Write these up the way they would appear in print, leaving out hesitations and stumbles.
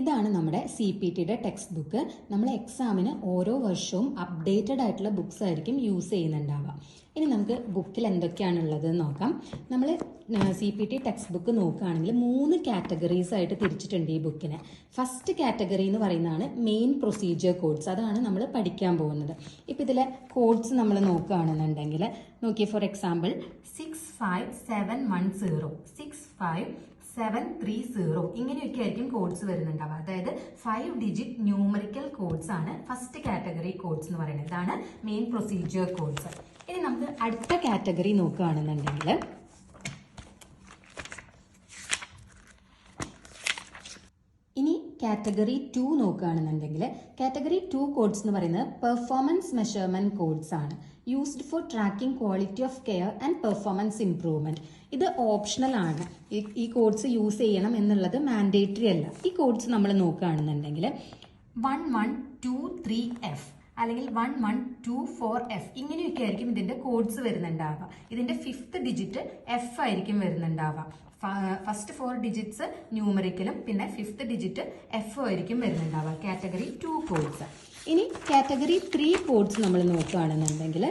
ഇതാണ് നമ്മുടെ CPT text book. നമ്മൾ എക്സാമിന് ഓരോ വർഷവും അപ്ഡേറ്റഡ് ആയിട്ടുള്ള ബുക്സ് ആയിരിക്കും യൂസ് ചെയ്യുന്നുണ്ടാവുക. ഇനി നമുക്ക് ബുക്കിൽ എന്തൊക്കെയാണുള്ളത് നോക്കാം. നമ്മൾ CPT ടെക്സ്റ്റ് ബുക്ക് നോക്കുകയാണെങ്കിൽ 3 കാറ്റഗറീസ് ആയിട്ട് തിരിച്ചിട്ടുണ്ട് ഈ ബുക്കിനെ. ഫസ്റ്റ് കാറ്റഗറി എന്ന് പറയുന്നതാണ് മെയിൻ പ്രൊസീജിയർ കോഡ്സ്. അതാണ് നമ്മൾ പഠിക്കാൻ പോകുന്നത്. ഇപ്പം ഇതിലെ കോഡ്സ് നമ്മൾ നോക്കുകയാണെന്നുണ്ടെങ്കിൽ നോക്കിയേ, ഫോർ എക്സാമ്പിൾ 65710 65730 ഇങ്ങനെയൊക്കെ ആയിരിക്കും കോഡ്സ് വരുന്നുണ്ടാവുക. അതായത് 5 ഡിജിറ്റ് ന്യൂമറിക്കൽ കോഡ്സ് ആണ് ഫസ്റ്റ് കാറ്റഗറി കോഡ്സ് എന്ന് പറയുന്നത്. ഇതാണ് മെയിൻ പ്രൊസീജിയർ കോഡ്സ്. ഇനി നമുക്ക് അടുത്ത കാറ്റഗറി നോക്കുകയാണെന്നുണ്ടെങ്കിൽ കാറ്റഗറി 2 നോക്കുകയാണെന്നുണ്ടെങ്കിൽ കാറ്റഗറി 2 കോഡ്സ് എന്ന് പറയുന്നത് പെർഫോമൻസ് മെഷർമെന്റ് കോഡ്സ് ആണ്. Used for tracking quality of care and performance improvement. ഇത് ഓപ്ഷണൽ ആണ്. ഈ കോഡ്സ് യൂസ് ചെയ്യണം എന്നുള്ളത് മാൻഡേറ്ററി അല്ല. ഈ കോഡ്സ് നമ്മൾ നോക്കുകയാണെന്നുണ്ടെങ്കിൽ 1123F അല്ലെങ്കിൽ 1124F ഇങ്ങനെയൊക്കെ ആയിരിക്കും ഇതിന്റെ കോഡ്സ് വരുന്നുണ്ടാവുക. ഇതിന്റെ 5th ഡിജിറ്റ് F ആയിരിക്കും വരുന്നുണ്ടാവുക. ഫസ്റ്റ് 4 ഡിജിറ്റ്സ് ന്യൂമറിക്കലും പിന്നെ 5th ഡിജിറ്റ് F ആയിരിക്കും വരുന്നുണ്ടാവുക കാറ്റഗറി 2 കോഡ്സ്. ഇനി കാറ്റഗറി 3 കോഡ്സ് നമ്മൾ നോക്കുകയാണെന്നുണ്ടെങ്കിൽ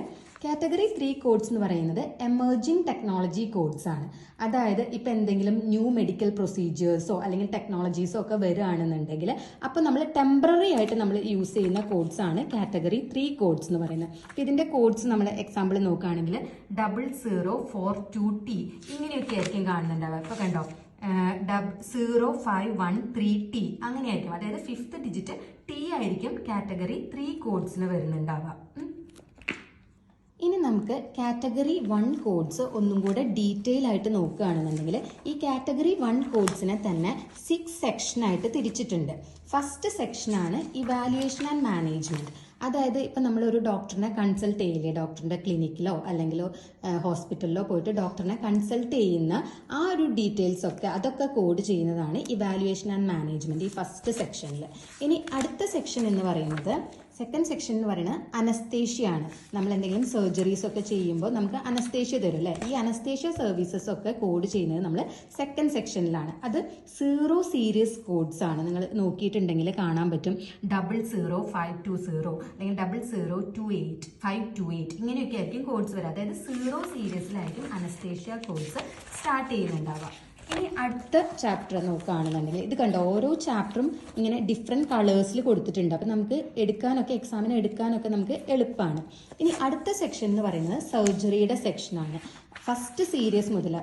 കാറ്റഗറി 3 കോഡ്സ് എന്ന് പറയുന്നത് എമർജിംഗ് ടെക്നോളജി കോഡ്സ് ആണ്. അതായത് ഇപ്പം എന്തെങ്കിലും ന്യൂ മെഡിക്കൽ പ്രൊസീജിയേഴ്സോ അല്ലെങ്കിൽ ടെക്നോളജീസോ ഒക്കെ വരികയാണെന്നുണ്ടെങ്കിൽ അപ്പോൾ നമ്മൾ ടെമ്പററി ആയിട്ട് നമ്മൾ യൂസ് ചെയ്യുന്ന കോഡ്സ് ആണ് കാറ്റഗറി 3 കോഡ്സ് എന്ന് പറയുന്നത്. അപ്പം ഇതിൻ്റെ കോഡ്സ് നമ്മൾ എക്സാമ്പിൾ നോക്കുകയാണെങ്കിൽ 0042T ഇങ്ങനെയൊക്കെ ആയിരിക്കും കാണുന്നുണ്ടാവുക. ഇപ്പോൾ കണ്ടോ 0513T അങ്ങനെയായിരിക്കും. അതായത് 5th ഡിജിറ്റ് T ആയിരിക്കും കാറ്റഗറി 3 കോഡ്സിന് വരുന്നുണ്ടാവുക. ഇനി നമുക്ക് കാറ്റഗറി 1 കോഡ്സ് ഒന്നും കൂടെ ഡീറ്റെയിൽ ആയിട്ട് നോക്കുകയാണെന്നുണ്ടെങ്കിൽ ഈ കാറ്റഗറി 1 കോഡ്സിനെ തന്നെ 6 സെക്ഷനായിട്ട് തിരിച്ചിട്ടുണ്ട്. ഫസ്റ്റ് സെക്ഷനാണ് ഇവാലുവേഷൻ ആൻഡ് മാനേജ്മെന്റ്. അതായത് ഇപ്പം നമ്മളൊരു ഡോക്ടറിനെ കൺസൾട്ട് ചെയ്യില്ലേ, ഡോക്ടറിൻ്റെ ക്ലിനിക്കിലോ അല്ലെങ്കിൽ ഹോസ്പിറ്റലിലോ പോയിട്ട് ഡോക്ടറിനെ കൺസൾട്ട് ചെയ്യുന്ന ആ ഒരു ഡീറ്റെയിൽസ് ഒക്കെ അതൊക്കെ കോഡ് ചെയ്യുന്നതാണ് ഇവാലുവേഷൻ ആൻഡ് മാനേജ്മെന്റ് ഈ ഫസ്റ്റ് സെക്ഷനിൽ. ഇനി അടുത്ത സെക്ഷൻ എന്ന് പറയുന്നത് സെക്കൻഡ് സെക്ഷൻ എന്ന് പറയുന്നത് അനസ്തേഷ്യ ആണ്. നമ്മൾ എന്തെങ്കിലും സർജറീസ് ഒക്കെ ചെയ്യുമ്പോൾ നമുക്ക് അനസ്തേഷ്യ തരും അല്ലേ. ഈ അനസ്തേഷ്യ സർവീസസ് ഒക്കെ കോഡ് ചെയ്യുന്നത് നമ്മൾ സെക്കൻഡ് സെക്ഷനിലാണ്. അത് 0 സീരീസ് കോഡ്സ് ആണ്. നിങ്ങൾ നോക്കിയിട്ടുണ്ടെങ്കിൽ കാണാൻ പറ്റും 00520 അല്ലെങ്കിൽ 0028528 ഇങ്ങനെയൊക്കെ ആയിരിക്കും കോഡ്സ് വരിക. അതായത് 0 സീരീസിലായിരിക്കും അനസ്തേഷ്യ കോഡ്സ് സ്റ്റാർട്ട് ചെയ്യുന്നുണ്ടാവുക. ഇനി അടുത്ത ചാപ്റ്റർ നോക്കുകയാണെന്നുണ്ടെങ്കിൽ ഇത് കണ്ടോ, ഓരോ ചാപ്റ്ററും ഇങ്ങനെ ഡിഫറെൻറ്റ് കളേഴ്സിൽ കൊടുത്തിട്ടുണ്ട്. അപ്പം നമുക്ക് എടുക്കാനൊക്കെ എക്സാമിന് എടുക്കാനൊക്കെ നമുക്ക് എളുപ്പമാണ്. ഇനി അടുത്ത സെക്ഷൻ എന്ന് പറയുന്നത് സർജറിയുടെ സെക്ഷനാണ്. ഫസ്റ്റ് സീരീസ് മുതൽ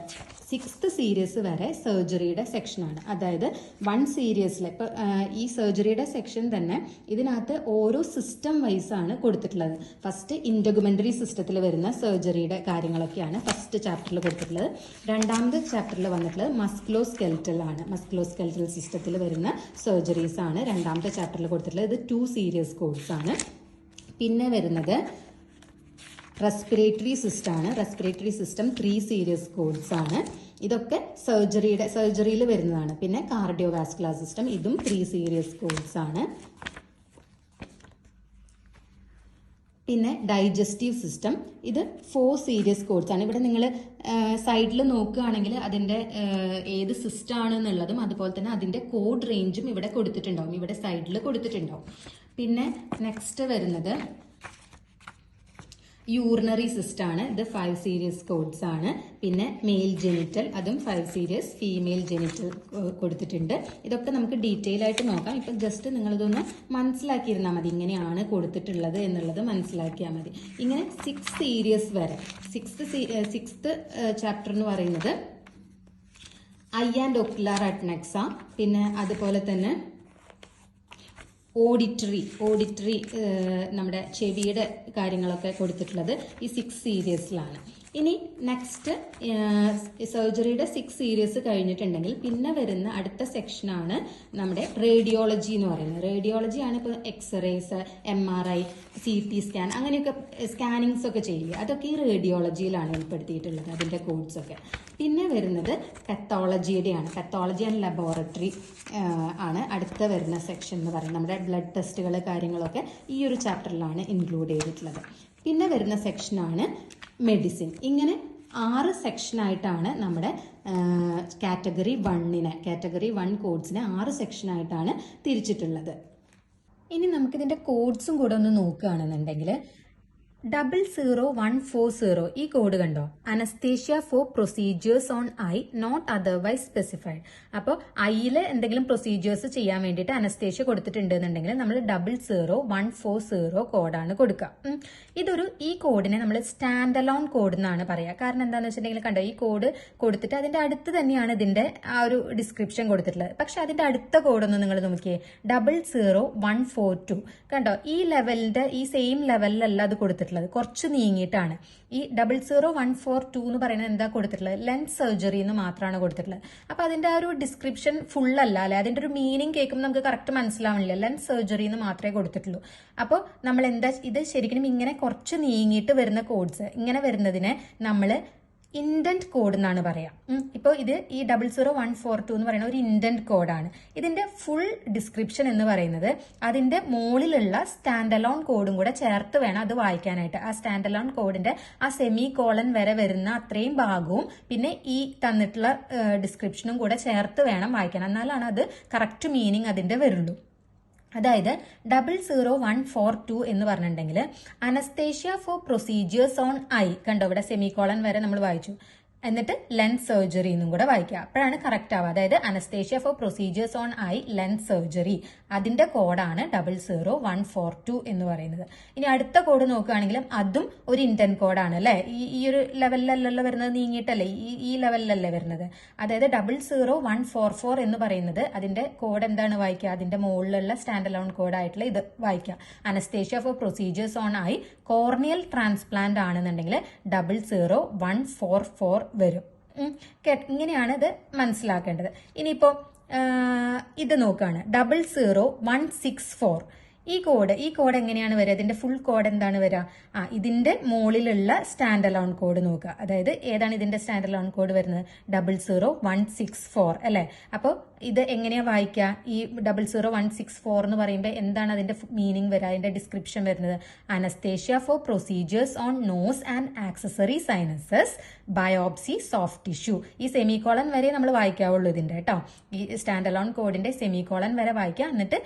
6th സീരീസ് വരെ സർജറിയുടെ സെക്ഷനാണ്. അതായത് 1 സീരീസിൽ ഇപ്പോൾ ഈ സർജറിയുടെ സെക്ഷൻ തന്നെ ഇതിനകത്ത് ഓരോ സിസ്റ്റം വൈസ് ആണ് കൊടുത്തിട്ടുള്ളത്. ഫസ്റ്റ് ഇൻറ്റഗുമെൻ്ററി സിസ്റ്റത്തിൽ വരുന്ന സർജറിയുടെ കാര്യങ്ങളൊക്കെയാണ് ഫസ്റ്റ് ചാപ്റ്ററിൽ കൊടുത്തിട്ടുള്ളത്. രണ്ടാമത്തെ ചാപ്റ്ററിൽ വന്നിട്ടുള്ളത് മസ്കുലോസ്കെൽറ്റൽ ആണ്. മസ്കുലോസ്കെൽറ്റൽ സിസ്റ്റത്തിൽ വരുന്ന സർജറീസ് ആണ് രണ്ടാമത്തെ ചാപ്റ്ററിൽ കൊടുത്തിട്ടുള്ളത്. ഇത് 2 സീരീസ് കോഡ്സ് ആണ്. പിന്നെ വരുന്നത് റെസ്പിറേറ്ററി സിസ്റ്റം ആണ്. റെസ്പിറേറ്ററി സിസ്റ്റം 3 സീരീസ് കോഡ്സ് ആണ്. ഇതൊക്കെ സർജറിയിൽ വരുന്നതാണ്. പിന്നെ കാർഡിയോവാസ്കുലർ സിസ്റ്റം ഇതും 3 സീരീസ് കോഡ്സ് ആണ്. പിന്നെ ഡൈജസ്റ്റീവ് സിസ്റ്റം ഇത് 4 സീരീസ് കോഡ്സ് ആണ്. ഇവിടെ നിങ്ങൾ സൈഡിൽ നോക്കുകയാണെങ്കിൽ അതിൻ്റെ ഏത് സിസ്റ്റം ആണെന്നുള്ളതും അതുപോലെ തന്നെ അതിൻ്റെ കോഡ് റേഞ്ചും ഇവിടെ കൊടുത്തിട്ടുണ്ടാവും. ഇവിടെ സൈഡിൽ കൊടുത്തിട്ടുണ്ടാവും. പിന്നെ നെക്സ്റ്റ് വരുന്നത് യൂറിനറി സിസ്റ്റം ആണ്. ഇത് 5 സീരീസ് കോഡ്സ് ആണ്. പിന്നെ മെയിൽ ജെനിറ്റൽ അതും 5 സീരീസ്, ഫീമെയിൽ ജെനിറ്റൽ കൊടുത്തിട്ടുണ്ട്. ഇതൊക്കെ നമുക്ക് ഡീറ്റെയിൽ ആയിട്ട് നോക്കാം. ഇപ്പം ജസ്റ്റ് നിങ്ങളിതൊന്ന് മനസ്സിലാക്കിയിരുന്നാൽ മതി, ഇങ്ങനെയാണ് കൊടുത്തിട്ടുള്ളത് എന്നുള്ളത് മനസ്സിലാക്കിയാൽ മതി. ഇങ്ങനെ 6 സീരീസ് വരെ 6th ചാപ്റ്റർ എന്ന് പറയുന്നത് ഐ ആൻഡ് ഒക്കുലാർ അറ്റ്നക്സ, പിന്നെ അതുപോലെ തന്നെ ഓഡിറ്ററി നമ്മുടെ ചെവിയുടെ കാര്യങ്ങളൊക്കെ കൊടുത്തിട്ടുള്ളത് ഈ 6 സീരീസിലാണ്. ഇനി നെക്സ്റ്റ് സർജറിയുടെ 6 സീരീസ് കഴിഞ്ഞിട്ടുണ്ടെങ്കിൽ പിന്നെ വരുന്ന അടുത്ത സെക്ഷനാണ് നമ്മുടെ റേഡിയോളജി എന്ന് പറയുന്നത്. റേഡിയോളജി ആണ് ഇപ്പോൾ എക്സ്റേസ്, MRI, CT സ്കാൻ അങ്ങനെയൊക്കെ സ്കാനിങ്സ് ഒക്കെ ചെയ്യില്ലേ, അതൊക്കെ ഈ റേഡിയോളജിയിലാണ് ഉൾപ്പെടുത്തിയിട്ടുള്ളത് അതിൻ്റെ കോഡ്സ് ഒക്കെ. പിന്നെ വരുന്നത് പെത്തോളജിയുടെയാണ്. പെത്തോളജി ആൻഡ് ലബോറട്ടറി ആണ് അടുത്ത വരുന്ന സെക്ഷൻ എന്ന് പറയുന്നത്. നമ്മുടെ ബ്ലഡ് ടെസ്റ്റുകൾ കാര്യങ്ങളൊക്കെ ഈ ഒരു ചാപ്റ്ററിലാണ് ഇൻക്ലൂഡ് ചെയ്തിട്ടുള്ളത്. പിന്നെ വരുന്ന സെക്ഷനാണ് മെഡിസിൻ. ഇങ്ങനെ 6 സെക്ഷനായിട്ടാണ് നമ്മുടെ കാറ്റഗറി 1 കോഡ്സിനെ 6 സെക്ഷനായിട്ടാണ് തിരിച്ചിട്ടുള്ളത്. ഇനി നമുക്കിതിൻ്റെ കോഡ്സും കൂടെ ഒന്ന് നോക്കുകയാണെന്നുണ്ടെങ്കിൽ 00140 ഈ കോഡ് കണ്ടോ, anaesthesia for procedures on eye not otherwise specified. അപ്പോൾ ഐയിൽ എന്തെങ്കിലും പ്രൊസീജിയേഴ്സ് ചെയ്യാൻ വേണ്ടിയിട്ട് അനസ്തേഷ്യ കൊടുത്തിട്ടുണ്ട് എന്നുണ്ടെങ്കിൽ നമ്മൾ 00140 കോഡാണ് കൊടുക്കുക. ഈ കോഡിനെ നമ്മൾ സ്റ്റാൻഡ് അലോൺ കോഡ് എന്നാണ് പറയുക. കാരണം എന്താണെന്ന് വെച്ചിട്ടുണ്ടെങ്കിൽ കണ്ടോ, ഈ കോഡ് കൊടുത്തിട്ട് അതിന്റെ അടുത്ത് തന്നെയാണ് ഇതിന്റെ ആ ഒരു ഡിസ്ക്രിപ്ഷൻ കൊടുത്തിട്ടുള്ളത്. പക്ഷെ അതിന്റെ അടുത്ത കോഡൊന്ന് നിങ്ങൾ നോക്കിയേ, 00142 കണ്ടോ, ഈ ലെവലിന്റെ ഈ സെയിം ലെവലിലല്ല അത് കൊടുത്തിട്ടുള്ളത്, കുറച്ച് നീങ്ങിയിട്ടാണ്. ഈ 00142 എന്ന് പറയുന്നത് എന്താ കൊടുത്തിട്ടുള്ളത്, ലെൻസ് സർജറി എന്ന് മാത്രമാണ് കൊടുത്തിട്ടുള്ളത്. അപ്പൊ അതിന്റെ ആ ഒരു ഡിസ്ക്രിപ്ഷൻ ഫുൾ അല്ല അല്ലെ, അതിന്റെ ഒരു മീനിങ് കേൾക്കുമ്പോൾ നമുക്ക് കറക്റ്റ് മനസ്സിലാവണില്ല, ലെൻസ് സർജറി എന്ന് മാത്രമേ കൊടുത്തിട്ടുള്ളൂ. അപ്പോൾ നമ്മൾ എന്താ, ഇത് ശരിക്കും ഇങ്ങനെ കുറച്ച് നീങ്ങിയിട്ട് വരുന്ന കോഡ്സ്, ഇങ്ങനെ വരുന്നതിനെ നമ്മൾ ഇൻഡന്റ് കോഡ് എന്നാണ് പറയാം. ഇപ്പോൾ ഇത് ഈ 00142 എന്ന് പറയുന്ന ഒരു ഇൻഡന്റ് കോഡാണ്. ഇതിന്റെ ഫുൾ ഡിസ്ക്രിപ്ഷൻ എന്ന് പറയുന്നത് അതിന്റെ മുകളിലുള്ള സ്റ്റാൻഡ് അലോൺ കോഡും കൂടെ ചേർത്ത് വേണം അത് വായിക്കാനായിട്ട്. ആ സ്റ്റാൻഡ് അലോൺ കോഡിന്റെ ആ സെമി കോളൻ വരെ വരുന്ന അത്രയും ഭാഗവും പിന്നെ ഈ തന്നിട്ടുള്ള ഡിസ്ക്രിപ്ഷനും കൂടെ ചേർത്ത് വേണം വായിക്കാൻ, എന്നാലാണ് അത് കറക്റ്റ് മീനിങ് അതിന്റെ വരുള്ളൂ. അതായത് 00142 എന്ന് പറഞ്ഞിട്ടുണ്ടെങ്കിൽ anaesthesia for procedures on eye കണ്ടോ, ഇവിടെ സെമികോളൻ വരെ നമ്മൾ വായിച്ചു, എന്നിട്ട് ലെൻസ് സർജറി എന്നും കൂടെ വായിക്കുക, അപ്പോഴാണ് കറക്റ്റ് ആവുക. അതായത് anaesthesia for procedures on eye lens surgery, അതിന്റെ കോഡാണ് 00142 എന്ന് പറയുന്നത്. ഇനി അടുത്ത കോഡ് നോക്കുകയാണെങ്കിലും അതും ഒരു ഇന്റൻ കോഡാണ് അല്ലെ, ഈ ഒരു ലെവലിലല്ലല്ലോ വരുന്നത്, നീങ്ങിയിട്ടല്ലേ ഈ ലെവലിലല്ലേ വരുന്നത്. അതായത് 00144 എന്ന് പറയുന്നത് അതിന്റെ കോഡ് എന്താണ് വായിക്കുക, അതിന്റെ മുകളിലുള്ള സ്റ്റാൻഡ് അലോൺ കോഡായിട്ടുള്ള ഇത് വായിക്കുക. Anaesthesia for procedures on eye corneal transplant ആണെന്നുണ്ടെങ്കിൽ 00144 വരും. ഇങ്ങനെയാണ് ഇത് മനസ്സിലാക്കേണ്ടത്. ഇനിയിപ്പോ ഇത് നോക്കുകയാണ് 00164 ഈ കോഡ് എങ്ങനെയാണ് വരിക, ഇതിന്റെ ഫുൾ കോഡ് എന്താണ് വരിക, ഇതിന്റെ മുകളിലുള്ള സ്റ്റാൻഡ് അലോൺ കോഡ് നോക്കുക. അതായത് ഏതാണ് ഇതിന്റെ സ്റ്റാൻഡ് അലോൺ കോഡ് വരുന്നത്, 00164 അല്ലെ. അപ്പോൾ ഇത് എങ്ങനെയാ വായിക്കുക, ഈ 00164 എന്ന് പറയുമ്പോൾ എന്താണ് അതിന്റെ മീനിങ് വരിക, അതിന്റെ ഡിസ്ക്രിപ്ഷൻ വരുന്നത്, anaesthesia for procedures on nose and accessory sinuses biopsy soft tissue. ഈ സെമികോളൻ വരെ നമ്മൾ വായിക്കാവുള്ളൂ ഇതിന്റെ കേട്ടോ, ഈ സ്റ്റാൻഡ് അലോൺ കോഡിന്റെ സെമികോളൻ വരെ വായിക്കുക, എന്നിട്ട്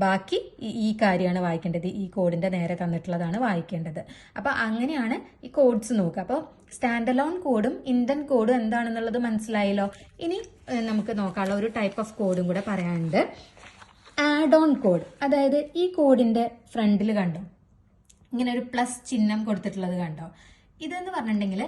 ബാക്കി ഈ കാര്യമാണ് വായിക്കേണ്ടത്, ഈ കോഡിന്റെ നേരെ തന്നിട്ടുള്ളതാണ് വായിക്കേണ്ടത്. അപ്പൊ അങ്ങനെയാണ് ഈ കോഡ്സ് നോക്കുക. അപ്പോൾ സ്റ്റാൻഡ് അലോൺ കോഡും ഇന്റൻ കോഡും എന്താണെന്നുള്ളത് മനസ്സിലായല്ലോ. ഇനി നമുക്ക് നോക്കാനുള്ള ഒരു ടൈപ്പ് ഓഫ് കോഡും കൂടെ പറയാനുണ്ട്, ആഡ് ഓൺ കോഡ്. അതായത് ഈ കോഡിന്റെ ഫ്രണ്ടിൽ കണ്ടോ ഇങ്ങനെ ഒരു പ്ലസ് ചിഹ്നം കൊടുത്തിട്ടുള്ളത് കണ്ടോ, ഇതെന്ന് പറഞ്ഞിട്ടുണ്ടെങ്കിൽ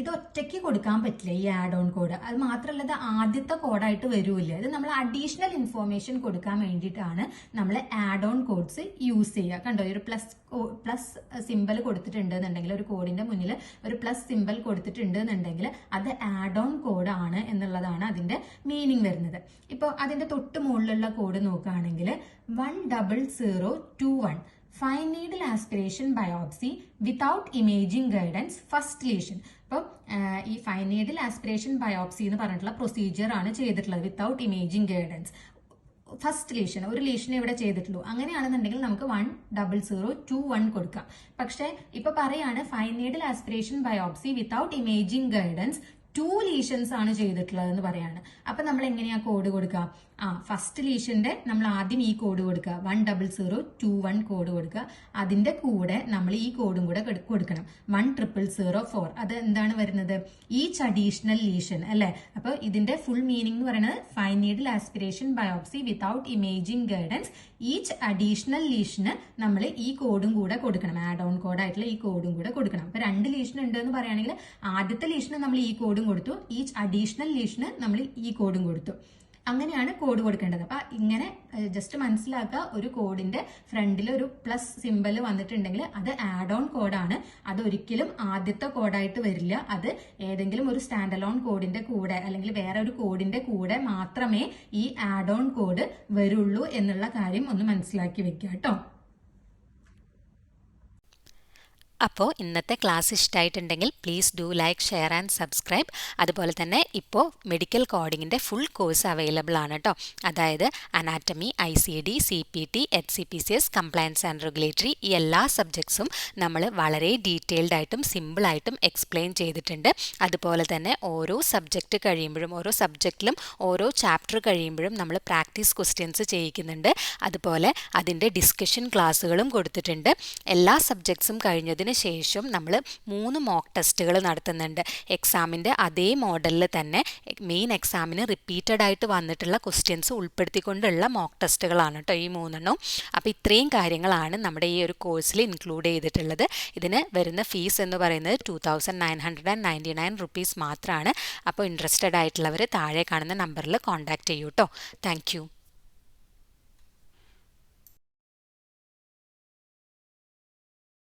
ഇത് ഒറ്റയ്ക്ക് കൊടുക്കാൻ പറ്റില്ല ഈ ആഡ് ഓൺ കോഡ്. അത് മാത്രമല്ല ഇത് ആദ്യത്തെ കോഡായിട്ട് വരൂല്ല, ഇത് നമ്മൾ അഡീഷണൽ ഇൻഫോർമേഷൻ കൊടുക്കാൻ വേണ്ടിയിട്ടാണ് നമ്മൾ ആഡ് ഓൺ കോഡ്സ് യൂസ് ചെയ്യുക. കണ്ടോ, ഒരു പ്ലസ് സിമ്പൽ കൊടുത്തിട്ടുണ്ട് എന്നുണ്ടെങ്കിൽ, ഒരു കോഡിന്റെ മുന്നിൽ ഒരു പ്ലസ് സിമ്പൽ കൊടുത്തിട്ടുണ്ട് എന്നുണ്ടെങ്കിൽ അത് ആഡ് ഓൺ കോഡ് ആണ് എന്നുള്ളതാണ് അതിന്റെ മീനിങ് വരുന്നത്. ഇപ്പോൾ അതിന്റെ തൊട്ട് മുകളിലുള്ള കോഡ് നോക്കുകയാണെങ്കിൽ 10021 fine needle aspiration biopsy without imaging guidance first lesion. അപ്പം ഈ ഫൈൻ നീഡിൽ ആസ്പിറേഷൻ ബയോപ്സി എന്ന് പറഞ്ഞിട്ടുള്ള പ്രൊസീജിയർ ആണ് ചെയ്തിട്ടുള്ളത് without imaging guidance. First lesion, ഒരു ലീഷനെ ഇവിടെ ചെയ്തിട്ടുള്ളൂ. അങ്ങനെയാണെന്നുണ്ടെങ്കിൽ നമുക്ക് 10021 കൊടുക്കാം. പക്ഷെ ഇപ്പൊ പറയാണ് fine needle aspiration biopsy without imaging guidance 2 lesions ആണ് ചെയ്തിട്ടുള്ളത് എന്ന് പറയാണ്. അപ്പൊ നമ്മൾ എങ്ങനെയാ കോഡ് കൊടുക്കുക, ഫസ്റ്റ് ലീഷന്റെ നമ്മൾ ആദ്യം ഈ കോഡ് കൊടുക്കുക, 10021 കോഡ് കൊടുക്കുക, അതിന്റെ കൂടെ നമ്മൾ ഈ കോഡും കൂടെ കൊടുക്കണം, 10004. അത് എന്താണ് വരുന്നത്, ഈച്ച് അഡീഷണൽ ലീഷൻ അല്ലെ. അപ്പൊ ഇതിന്റെ ഫുൾ മീനിങ് എന്ന് പറയുന്നത് fine needle aspiration biopsy without imaging guidance each additional lesion നമ്മൾ ഈ കോഡും കൂടെ കൊടുക്കണം, ആഡ് ഓൺ കോഡായിട്ടുള്ള ഈ കോഡും കൂടെ കൊടുക്കണം. അപ്പൊ 2 ലീഷൻ ഉണ്ട് എന്ന് പറയുകയാണെങ്കിൽ ആദ്യത്തെ ലീഷന് നമ്മൾ ഈ കോഡും കൊടുത്തു, ഈച്ച് അഡീഷണൽ ലീഷന് നമ്മൾ ഈ കോഡും കൊടുത്തു. അങ്ങനെയാണ് കോഡ് കൊടുക്കേണ്ടത്. അപ്പൊ ഇങ്ങനെ ജസ്റ്റ് മനസ്സിലാക്കുക, ഒരു കോഡിന്റെ ഫ്രണ്ടിൽ ഒരു പ്ലസ് സിമ്പൽ വന്നിട്ടുണ്ടെങ്കിൽ അത് ആഡ് ഓൺ കോഡാണ്, അത് ഒരിക്കലും ആദ്യത്തെ കോഡായിട്ട് വരില്ല, അത് ഏതെങ്കിലും ഒരു സ്റ്റാൻഡ് അലോൺ കോഡിന്റെ കൂടെ അല്ലെങ്കിൽ വേറെ ഒരു കോഡിന്റെ കൂടെ മാത്രമേ ഈ ആഡ് ഓൺ കോഡ് വരുള്ളൂ എന്നുള്ള കാര്യം ഒന്ന് മനസ്സിലാക്കി വെക്കുക കേട്ടോ. അപ്പോൾ ഇന്നത്തെ ക്ലാസ് ഇഷ്ടമായിട്ടുണ്ടെങ്കിൽ please do like, share and subscribe. അതുപോലെ തന്നെ ഇപ്പോൾ മെഡിക്കൽ കോഡിങ്ങിൻ്റെ ഫുൾ കോഴ്സ് അവൈലബിൾ ആണ് കേട്ടോ. അതായത് anatomy, ICD, CPT, HCPCS, compliance and regulatory, ഈ എല്ലാ സബ്ജക്ട്സും നമ്മൾ വളരെ ഡീറ്റെയിൽഡ് ആയിട്ടും സിമ്പിളായിട്ടും എക്സ്പ്ലെയിൻ ചെയ്തിട്ടുണ്ട്. അതുപോലെ തന്നെ ഓരോ സബ്ജക്റ്റ് കഴിയുമ്പോഴും ഓരോ സബ്ജക്റ്റിലും ഓരോ ചാപ്റ്റർ കഴിയുമ്പോഴും നമ്മൾ പ്രാക്ടീസ് ക്വസ്റ്റ്യൻസ് ചെയ്യിക്കുന്നുണ്ട്. അതുപോലെ അതിൻ്റെ ഡിസ്കഷൻ ക്ലാസ്സുകളും കൊടുത്തിട്ടുണ്ട്. എല്ലാ സബ്ജക്ട്സും കഴിഞ്ഞതിന് ശേഷം നമ്മൾ 3 മോക്ക് ടെസ്റ്റുകൾ നടത്തുന്നുണ്ട്. എക്സാമിൻ്റെ അതേ മോഡലിൽ തന്നെ മെയിൻ എക്സാമിന് റിപ്പീറ്റഡ് ആയിട്ട് വന്നിട്ടുള്ള ക്വസ്റ്റ്യൻസ് ഉൾപ്പെടുത്തിക്കൊണ്ടുള്ള മോക്ക് ടെസ്റ്റുകളാണ് കേട്ടോ ഈ 3 അപ്പോൾ ഇത്രയും കാര്യങ്ങളാണ് നമ്മുടെ ഈ ഒരു കോഴ്സിൽ ഇൻക്ലൂഡ് ചെയ്തിട്ടുള്ളത്. ഇതിന് വരുന്ന ഫീസ് എന്ന് പറയുന്നത് 2999 റുപ്പീസ് മാത്രമാണ്. അപ്പോൾ ഇൻട്രസ്റ്റഡ് ആയിട്ടുള്ളവർ താഴെ കാണുന്ന നമ്പറിൽ കോൺടാക്റ്റ് ചെയ്യൂ കേട്ടോ. Thank you.